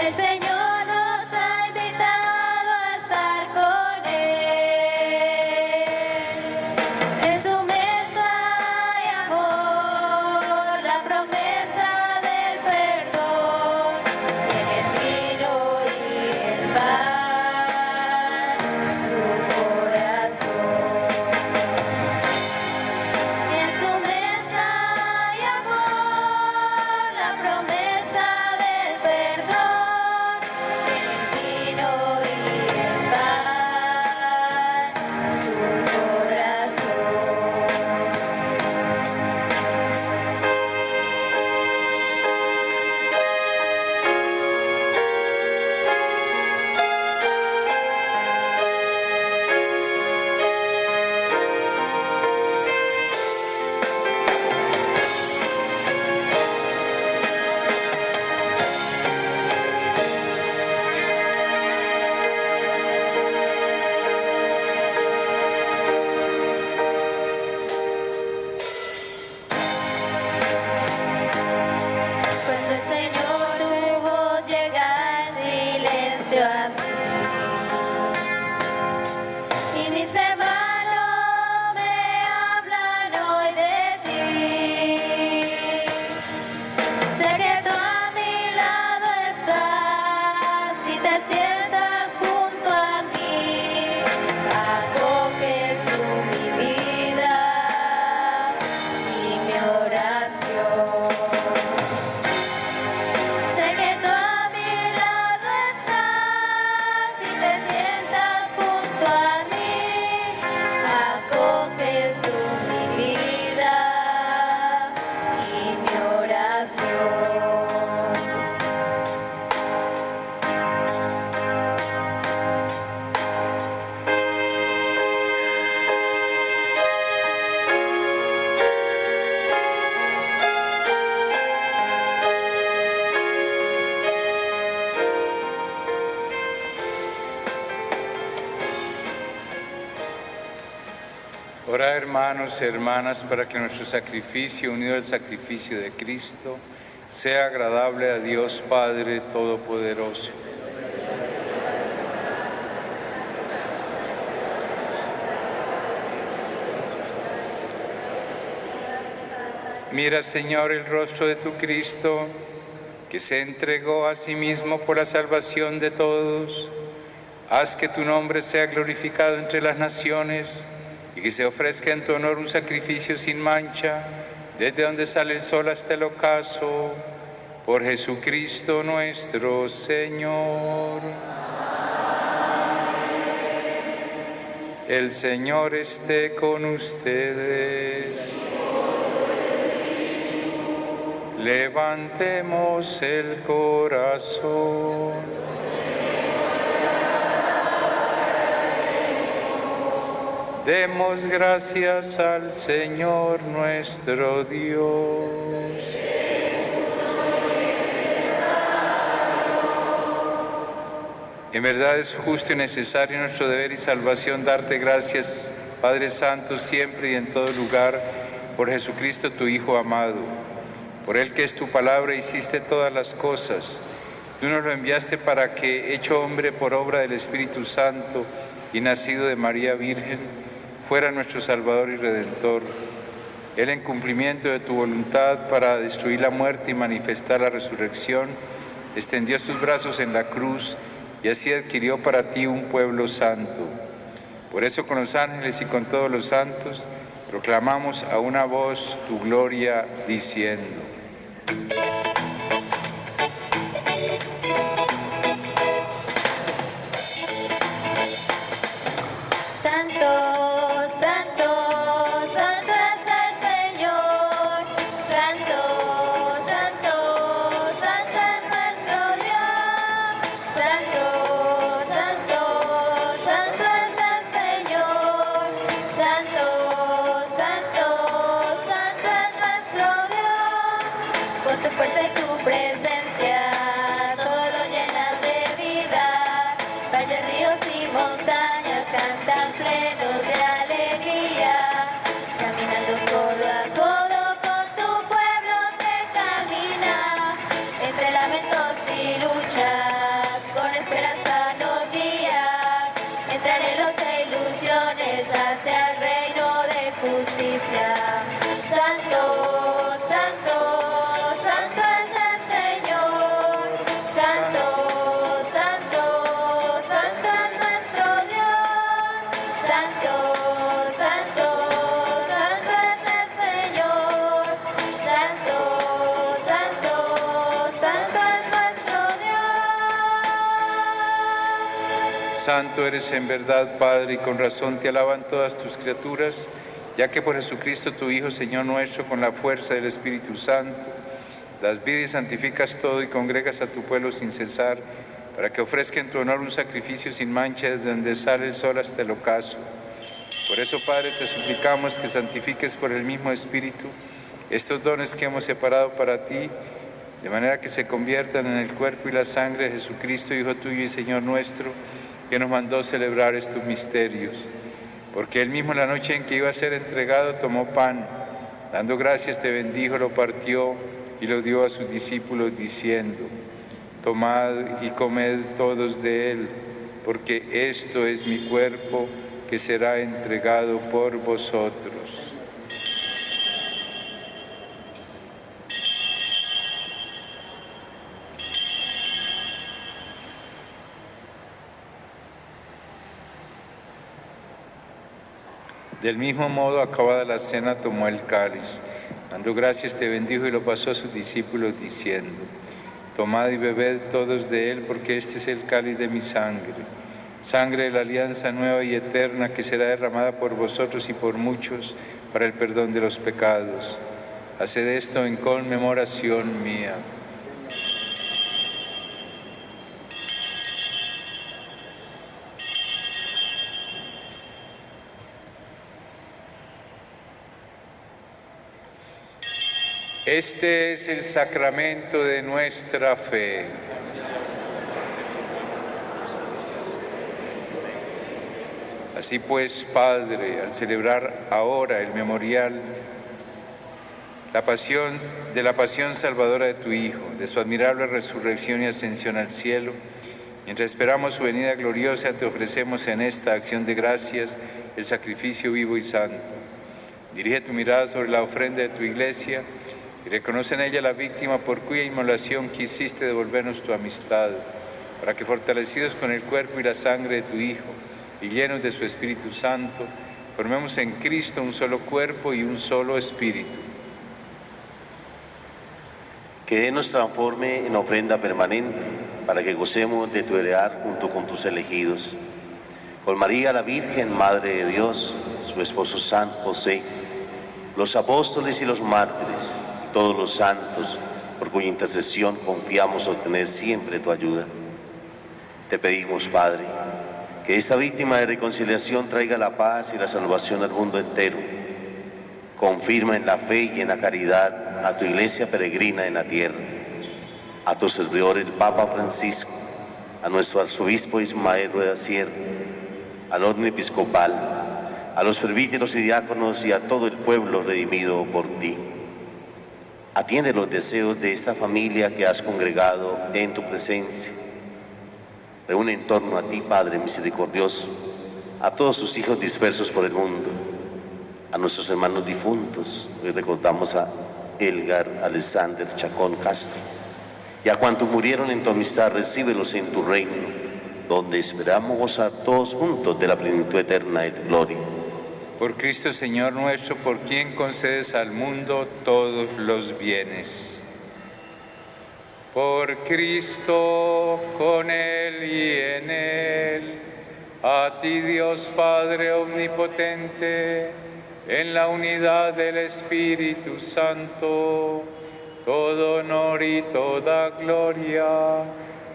El Señor nos ha invitado a estar con Él. En su mesa hay amor, la promesa del perdón, y en el vino y el pan, su corazón. En su mesa hay amor, la promesa del perdón, en el vino y el pan, su corazón. Cuando el Señor tu voz llega en silencio a mí, y mis hermanos me hablan hoy de ti. Sé que tú a mi lado estás y te sientas junto a mí. Acoges tú mi vida y mi oración. Sé que tú a mi lado estás y te sientas junto a mí. Acoges tú mi vida y mi oración. Orad, hermanos y hermanas, para que nuestro sacrificio, unido al sacrificio de Cristo, sea agradable a Dios Padre Todopoderoso. Mira, Señor, el rostro de tu Cristo, que se entregó a sí mismo por la salvación de todos. Haz que tu nombre sea glorificado entre las naciones y que se ofrezca en tu honor un sacrificio sin mancha, desde donde sale el sol hasta el ocaso, por Jesucristo nuestro Señor. El Señor esté con ustedes. Levantemos el corazón. Demos gracias al Señor nuestro Dios. En verdad es justo y necesario nuestro deber y salvación darte gracias, Padre Santo, siempre y en todo lugar, por Jesucristo tu Hijo amado. Por Él, que es tu palabra, hiciste todas las cosas. Tú nos lo enviaste para que, hecho hombre por obra del Espíritu Santo y nacido de María Virgen, fuera nuestro Salvador y Redentor. Él, en cumplimiento de tu voluntad para destruir la muerte y manifestar la resurrección, extendió sus brazos en la cruz y así adquirió para ti un pueblo santo. Por eso, con los ángeles y con todos los santos, proclamamos a una voz tu gloria, diciendo: Santo, santo, santo es el Señor. Santo, santo, santo es nuestro Dios. Santo, santo, santo es el Señor. Santo, santo, santo es nuestro Dios. justicia. Santo, santo, santo es el Señor. Santo, santo, santo es nuestro Dios. Santo, santo, santo es el Señor. Santo, santo, santo es nuestro Dios. Santo eres en verdad, Padre, y con razón te alaban todas tus criaturas, ya que por Jesucristo tu Hijo, Señor nuestro, con la fuerza del Espíritu Santo, das vida y santificas todo y congregas a tu pueblo sin cesar, para que ofrezca en tu honor un sacrificio sin mancha desde donde sale el sol hasta el ocaso. Por eso, Padre, te suplicamos que santifiques por el mismo Espíritu estos dones que hemos separado para ti, de manera que se conviertan en el cuerpo y la sangre de Jesucristo, Hijo tuyo y Señor nuestro, que nos mandó celebrar estos misterios. Porque él mismo, la noche en que iba a ser entregado, tomó pan, dando gracias te bendijo, lo partió y lo dio a sus discípulos diciendo: tomad y comed todos de él, porque esto es mi cuerpo que será entregado por vosotros. Del mismo modo, acabada la cena, tomó el cáliz, dando gracias te bendijo y lo pasó a sus discípulos diciendo: tomad y bebed todos de él, porque este es el cáliz de mi sangre, sangre de la alianza nueva y eterna, que será derramada por vosotros y por muchos para el perdón de los pecados. Haced esto en conmemoración mía. Este es el sacramento de nuestra fe. Así pues, Padre, al celebrar ahora el memorial de la pasión salvadora de tu Hijo, de su admirable resurrección y ascensión al cielo, mientras esperamos su venida gloriosa, te ofrecemos en esta acción de gracias el sacrificio vivo y santo. Dirige tu mirada sobre la ofrenda de tu Iglesia y reconoce en ella la víctima por cuya inmolación quisiste devolvernos tu amistad, para que, fortalecidos con el cuerpo y la sangre de tu Hijo y llenos de su Espíritu Santo, formemos en Cristo un solo cuerpo y un solo espíritu. Que Él nos transforme en ofrenda permanente, para que gocemos de tu heredad junto con tus elegidos. Con María la Virgen, Madre de Dios, su esposo San José, los apóstoles y los mártires, todos los santos, por cuya intercesión confiamos obtener siempre tu ayuda. Te pedimos, Padre, que esta víctima de reconciliación traiga la paz y la salvación al mundo entero. Confirma en la fe y en la caridad a tu Iglesia peregrina en la tierra, a tu servidor el Papa Francisco, a nuestro arzobispo Ismael Rueda Sierra, al orden episcopal, a los presbíteros y diáconos y a todo el pueblo redimido por ti. Atiende los deseos de esta familia que has congregado en tu presencia. Reúne en torno a ti, Padre misericordioso, a todos sus hijos dispersos por el mundo, a nuestros hermanos difuntos. Hoy recordamos a Elgar Alexander Chacón Castro, y a cuantos murieron en tu amistad, recíbelos en tu reino, donde esperamos gozar todos juntos de la plenitud eterna de tu gloria. Por Cristo Señor nuestro, por quien concedes al mundo todos los bienes. Por Cristo, con Él y en Él, a ti Dios Padre omnipotente, en la unidad del Espíritu Santo, todo honor y toda gloria,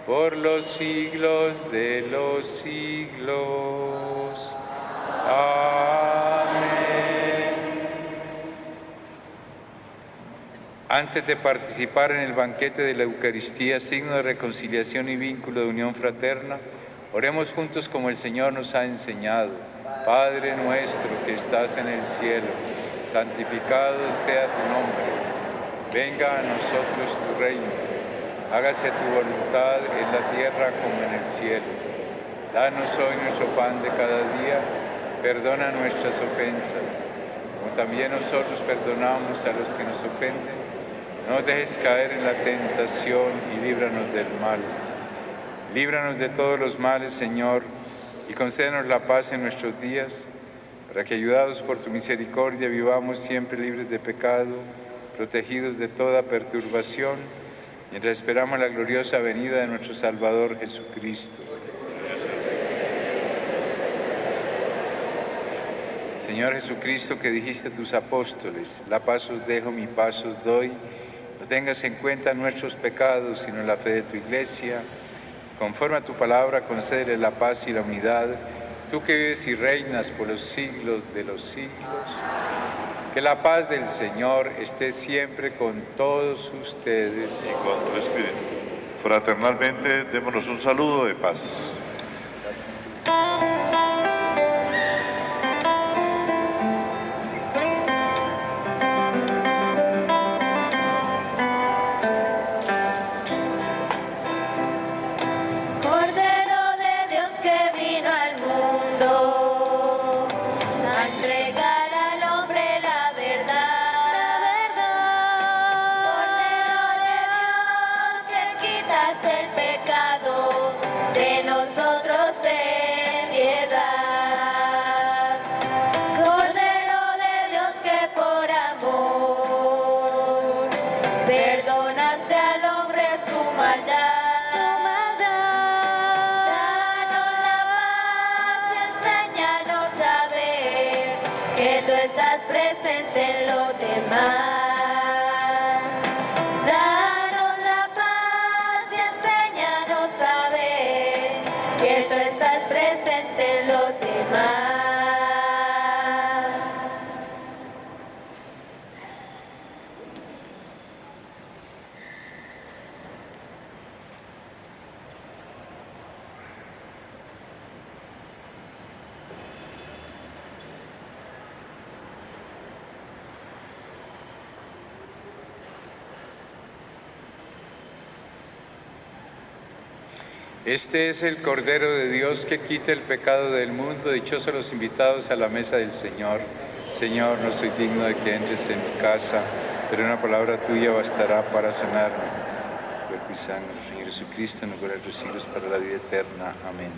por los siglos de los siglos. Amén. Antes de participar en el banquete de la Eucaristía, signo de reconciliación y vínculo de unión fraterna, oremos juntos como el Señor nos ha enseñado. Padre nuestro que estás en el cielo, santificado sea tu nombre. Venga a nosotros tu reino. Hágase tu voluntad en la tierra como en el cielo. Danos hoy nuestro pan de cada día. Perdona nuestras ofensas, también nosotros perdonamos a los que nos ofenden. No nos dejes caer en la tentación y líbranos del mal. Líbranos de todos los males, Señor, y concédenos la paz en nuestros días, para que, ayudados por tu misericordia, vivamos siempre libres de pecado, protegidos de toda perturbación, mientras esperamos la gloriosa venida de nuestro Salvador Jesucristo. Señor Jesucristo, que dijiste a tus apóstoles: la paz os dejo, mi paz os doy, no tengas en cuenta nuestros pecados, sino la fe de tu Iglesia. Conforme a tu palabra, concédele la paz y la unidad, tú que vives y reinas por los siglos de los siglos. Que la paz del Señor esté siempre con todos ustedes. Y con tu espíritu. Fraternalmente, démonos un saludo de paz. Presente en los demás. Danos la paz y enséñanos a ver que tú estás presente en los demás. Este es el Cordero de Dios que quita el pecado del mundo. Dichosos los invitados a la mesa del Señor. Señor, no soy digno de que entres en mi casa, pero una palabra tuya bastará para sanarme. Cuerpo y sangre del Señor Jesucristo, en el lugar de los siglos, para la vida eterna. Amén.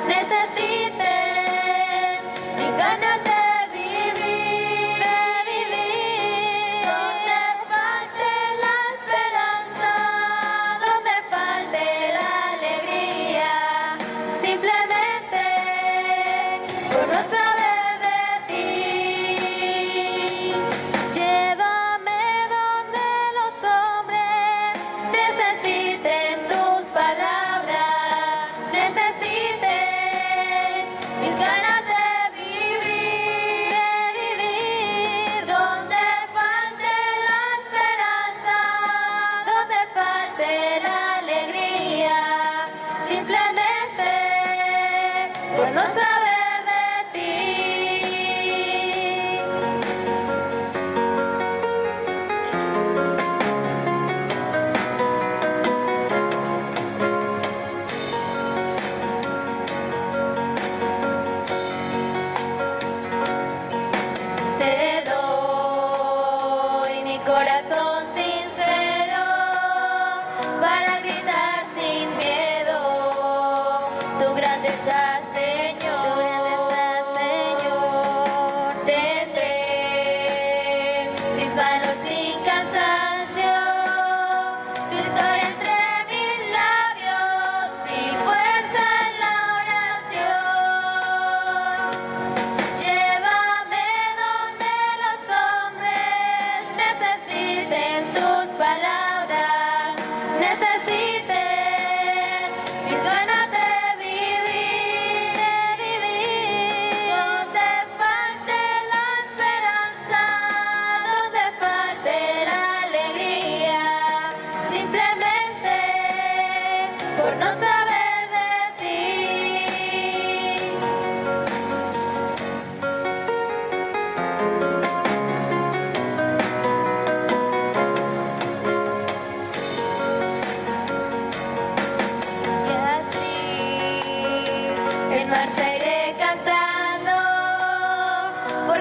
Necesiten mis ganas de vivir.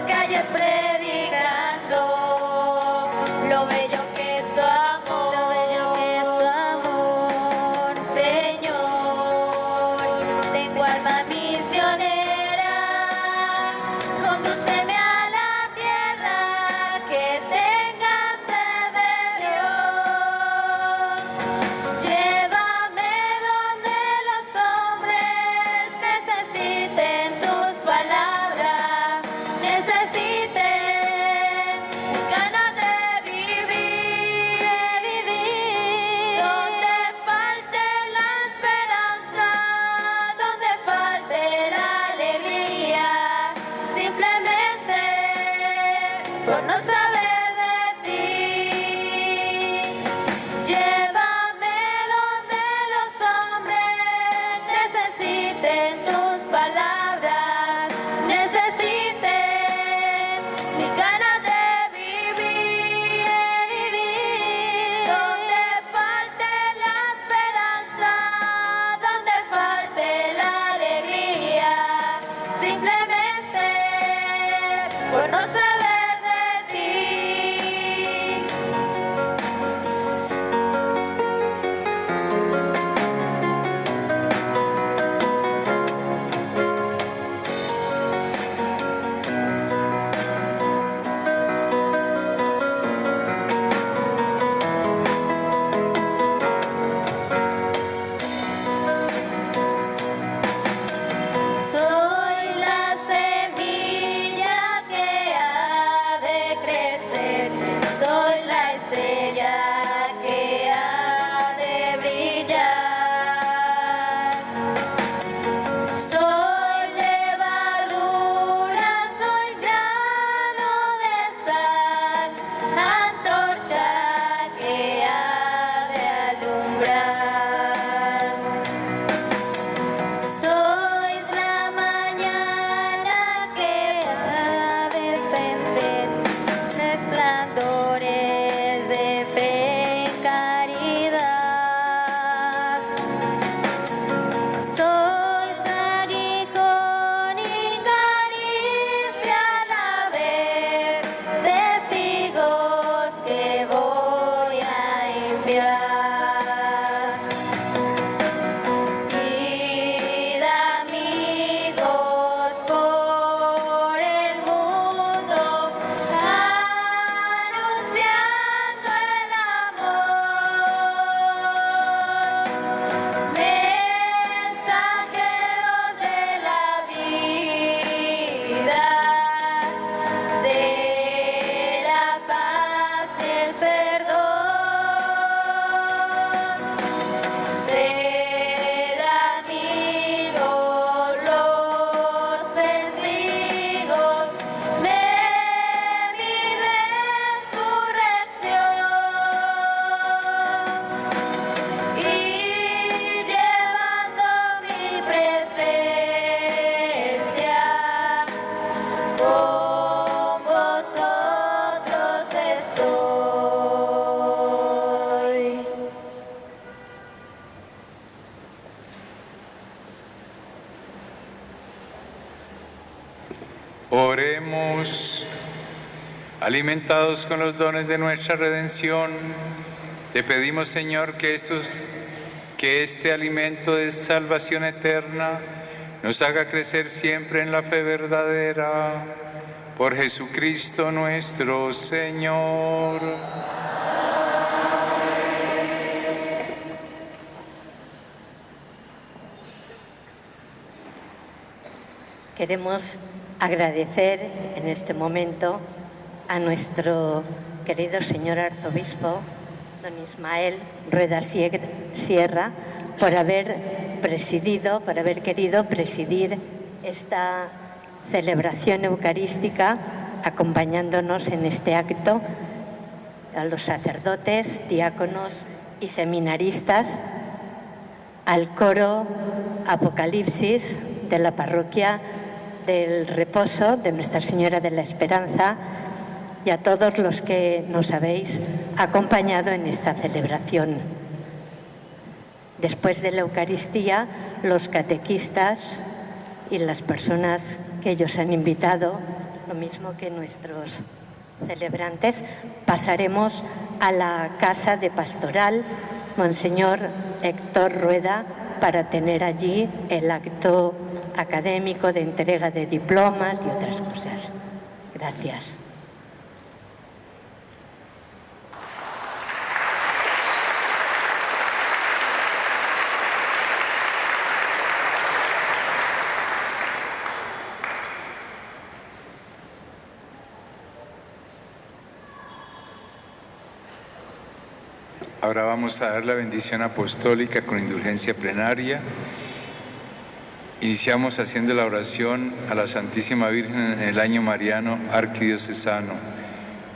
por calles predicando lo bello que es tu amor, lo bello que es tu amor, Señor. Tengo alma misionera, condúceme a la tierra que tenga sed de Dios. Llévame donde los hombres necesiten tus palabras, necesiten ganas de vivir, donde falte la esperanza, donde falte la alegría, simplemente por no saber de ti. Llévame donde los hombres necesiten tus palabras, necesiten mi ganas de vivir, donde falte la esperanza, donde falte la alegría, simplemente por no saber de ti. Soy la semilla que ha de crecer, soy la estrella que ha de brillar. Soy levadura, soy grano de sal, antorcha que ha de alumbrar. Sois la mañana que ha de encender resplandores de fe y caridad. Sois aguijón y caricia a la vez, testigos que voy a enviar. Id amigos por el mundo, anunciando el amor, mensajeros de la vida, de la paz y el perdón. Sed amigos los testigos de mi resurrección, y llevando mi presencia con vosotros estoy. Oremos. Alimentados con los dones de nuestra redención, te pedimos, Señor, que este alimento de salvación eterna nos haga crecer siempre en la fe verdadera. Por Jesucristo nuestro Señor. Queremos agradecer en este momento a nuestro querido señor arzobispo, don Ismael Rueda Sierra, por haber querido presidir esta celebración eucarística, acompañándonos en este acto, a los sacerdotes, diáconos y seminaristas, al coro Apocalipsis de la parroquia del Reposo de Nuestra Señora de la Esperanza, y a todos los que nos habéis acompañado en esta celebración. Después de la Eucaristía, los catequistas y las personas que ellos han invitado lo mismo que nuestros celebrantes, pasaremos a la Casa de Pastoral Monseñor Héctor Rueda para tener allí el acto académico de entrega de diplomas y otras cosas. Gracias. Ahora vamos a dar la bendición apostólica con indulgencia plenaria. Iniciamos haciendo la oración a la Santísima Virgen en el año mariano arquidiocesano.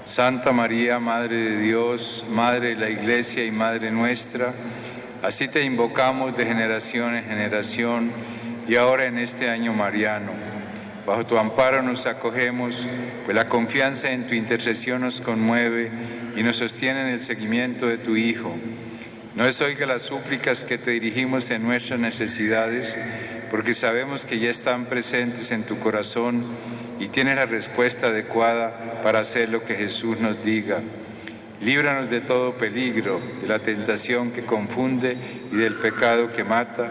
Santa María, Madre de Dios, Madre de la Iglesia y Madre nuestra, así te invocamos de generación en generación y ahora en este año mariano. Bajo tu amparo nos acogemos, pues la confianza en tu intercesión nos conmueve y nos sostiene en el seguimiento de tu Hijo. No desoiga las súplicas que te dirigimos en nuestras necesidades, porque sabemos que ya están presentes en tu corazón y tienes la respuesta adecuada para hacer lo que Jesús nos diga. Líbranos de todo peligro, de la tentación que confunde y del pecado que mata,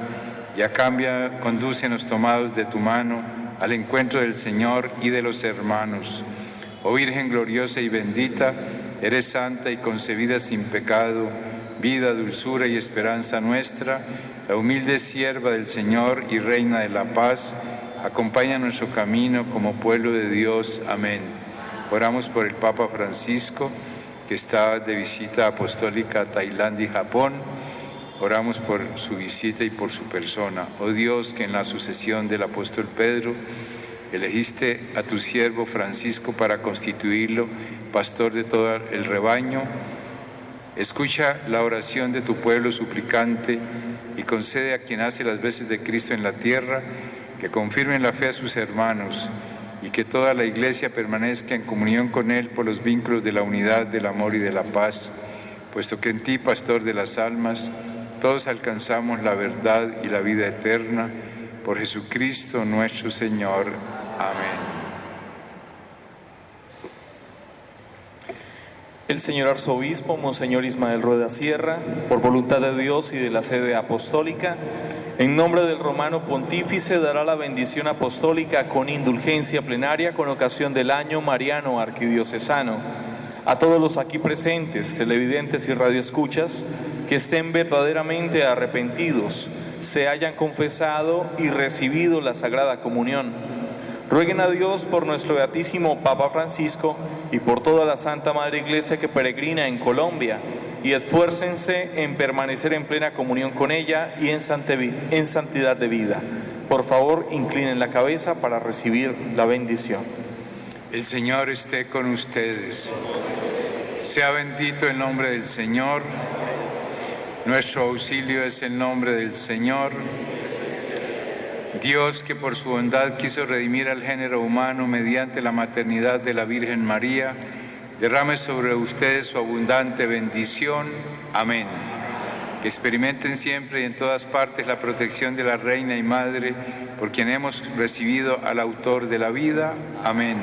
y a cambio condúcenos tomados de tu mano al encuentro del Señor y de los hermanos. Oh Virgen gloriosa y bendita, eres santa y concebida sin pecado, vida, dulzura y esperanza nuestra, la humilde sierva del Señor y Reina de la paz, acompaña nuestro camino como pueblo de Dios. Amén. Oramos por el Papa Francisco, que está de visita apostólica a Tailandia y Japón. Oramos por su visita y por su persona. Oh Dios, que en la sucesión del apóstol Pedro elegiste a tu siervo Francisco para constituirlo pastor de todo el rebaño, escucha la oración de tu pueblo suplicante y concede a quien hace las veces de Cristo en la tierra que confirmen la fe a sus hermanos y que toda la Iglesia permanezca en comunión con él por los vínculos de la unidad, del amor y de la paz, puesto que en ti, pastor de las almas, todos alcanzamos la verdad y la vida eterna, por Jesucristo nuestro Señor. Amén. El señor arzobispo, Monseñor Ismael Rueda Sierra, por voluntad de Dios y de la sede apostólica, en nombre del romano pontífice, dará la bendición apostólica con indulgencia plenaria con ocasión del año mariano arquidiocesano. A todos los aquí presentes, televidentes y radioescuchas, que estén verdaderamente arrepentidos, se hayan confesado y recibido la Sagrada Comunión. Rueguen a Dios por nuestro beatísimo Papa Francisco y por toda la Santa Madre Iglesia que peregrina en Colombia, y esfuércense en permanecer en plena comunión con ella y en santidad de vida. Por favor, inclinen la cabeza para recibir la bendición. El Señor esté con ustedes. Sea bendito el nombre del Señor. Nuestro auxilio es el nombre del Señor. Dios, que por su bondad quiso redimir al género humano mediante la maternidad de la Virgen María, derrame sobre ustedes su abundante bendición. Amén. Que experimenten siempre y en todas partes la protección de la Reina y Madre, por quien hemos recibido al Autor de la vida. Amén.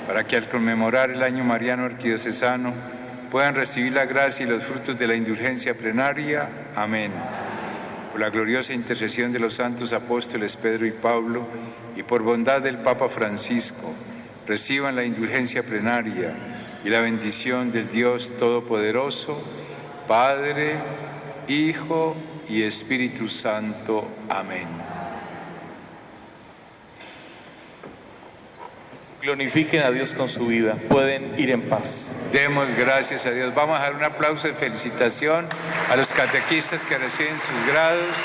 Para que al conmemorar el año mariano arquidiocesano puedan recibir la gracia y los frutos de la indulgencia plenaria. Amén. Por la gloriosa intercesión de los santos apóstoles Pedro y Pablo y por bondad del Papa Francisco, reciban la indulgencia plenaria y la bendición del Dios Todopoderoso, Padre, Hijo y Espíritu Santo. Amén. Glorifiquen a Dios con su vida. Pueden ir en paz. Demos gracias a Dios. Vamos a dar un aplauso de felicitación a los catequistas que reciben sus grados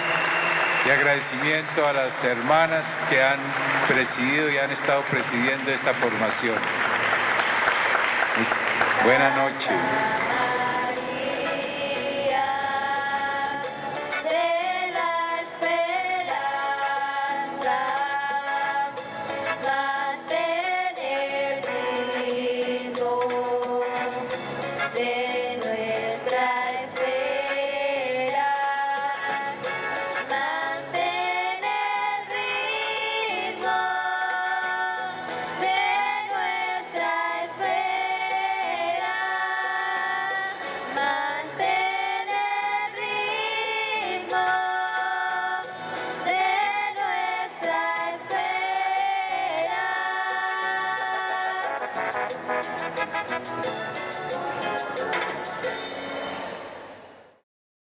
y agradecimiento a las hermanas que han presidido y han estado presidiendo esta formación. Buenas noches.